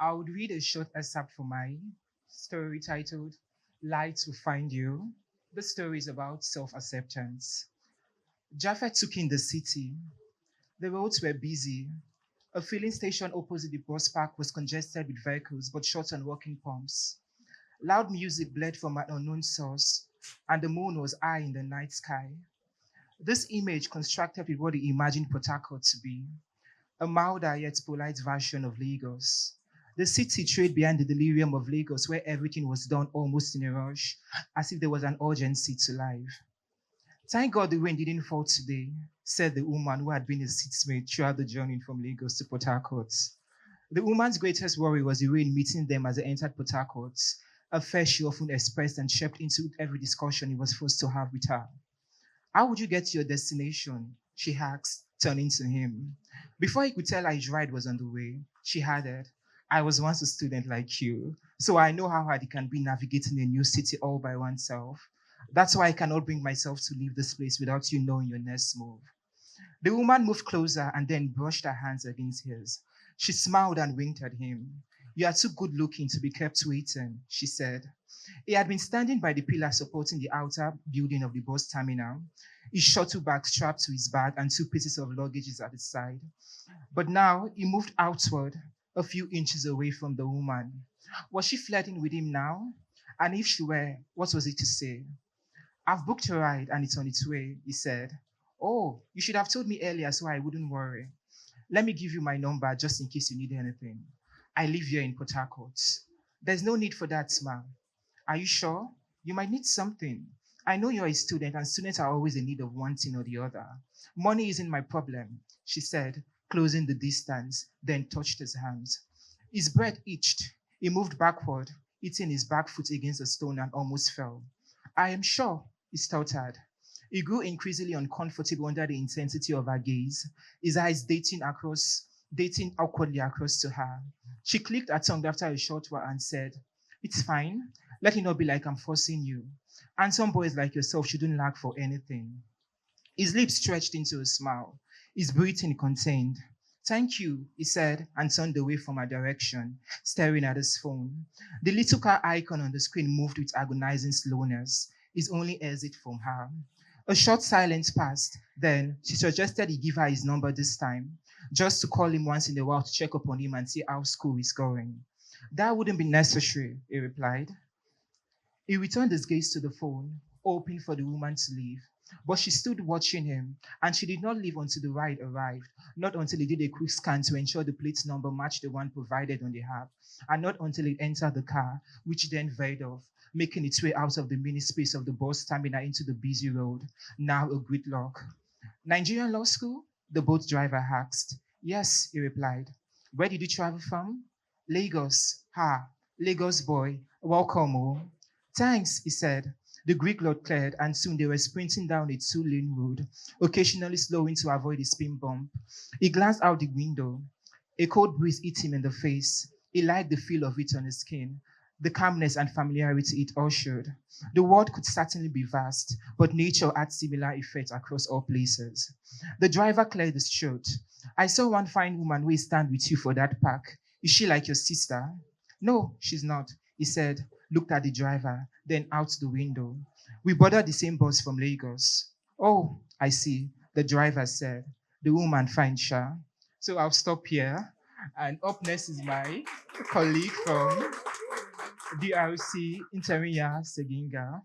I would read a short excerpt from my story titled Light Will Find You. The story is about self acceptance. Jaffa took in the city. The roads were busy. A filling station opposite the bus park was congested with vehicles but short on working pumps. Loud music bled from an unknown source, and the moon was high in the night sky. This image constructed with what he imagined Port Harcourt to be a milder yet polite version of Lagos. The city trailed behind the delirium of Lagos, where everything was done almost in a rush, as if there was an urgency to life. Thank God the rain didn't fall today, said the woman who had been a seatmate throughout the journey from Lagos to Port Harcourt. The woman's greatest worry was the rain meeting them as they entered Port Harcourt, a fear she often expressed and shaped into every discussion he was forced to have with her. How would you get to your destination? She asked, turning to him. Before he could tell her his ride was on the way, she added, I was once a student like you, so I know how hard it can be navigating a new city all by oneself. That's why I cannot bring myself to leave this place without you knowing your next move. The woman moved closer and then brushed her hands against his. She smiled and winked at him. You are too good looking to be kept waiting, she said. He had been standing by the pillar supporting the outer building of the bus terminal, his shuttle bag strapped to his back and two pieces of luggage at his side. But now he moved outward, a few inches away from the woman. Was she flirting with him now? And if she were, what was it to say? I've booked a ride and it's on its way, he said. Oh, you should have told me earlier so I wouldn't worry. Let me give you my number just in case you need anything. I live here in Port Harcourt. There's no need for that, ma'am. Are you sure? You might need something. I know you're a student and students are always in need of one thing or the other. Money isn't my problem, she said, closing the distance, then touched his hands. His breath itched. He moved backward, hitting his back foot against a stone and almost fell. I am sure, he stuttered. He grew increasingly uncomfortable under the intensity of her gaze, his eyes dating awkwardly across to her. She clicked her tongue after a short while and said, It's fine. Let it not be like I'm forcing you. Handsome boys like yourself shouldn't lack for anything. His lips stretched into a smile, his breathing contained. Thank you, he said, and turned away from her direction, staring at his phone. The little car icon on the screen moved with agonizing slowness, his only exit from her. A short silence passed. Then she suggested he give her his number this time, just to call him once in a while to check up on him and see how school is going. That wouldn't be necessary, he replied. He returned his gaze to the phone, hoping for the woman to leave. But she stood watching him, and she did not leave until the ride arrived, not until he did a quick scan to ensure the plate number matched the one provided on the app, and not until it entered the car, which then veered off, making its way out of the mini space of the bus terminal into the busy road, now a gridlock. Nigerian law school? The boat driver asked. Yes, he replied. Where did you travel from? Lagos. Ha, Lagos boy. Welcome, oh. Thanks, he said. The Greek lord cleared, and soon they were sprinting down a two-lane road, occasionally slowing to avoid a spin bump. He glanced out the window. A cold breeze hit him in the face. He liked the feel of it on his skin, the calmness and familiarity it ushered. The world could certainly be vast, but nature had similar effects across all places. The driver cleared his throat. I saw one fine woman who stand with you for that park. Is she like your sister? No, she's not, he said, looked at the driver, then out the window. We boarded the same bus from Lagos. Oh, I see, the driver said. The woman fine, Sha. So I'll stop here. And up next is my colleague from DRC, Interior Seginga.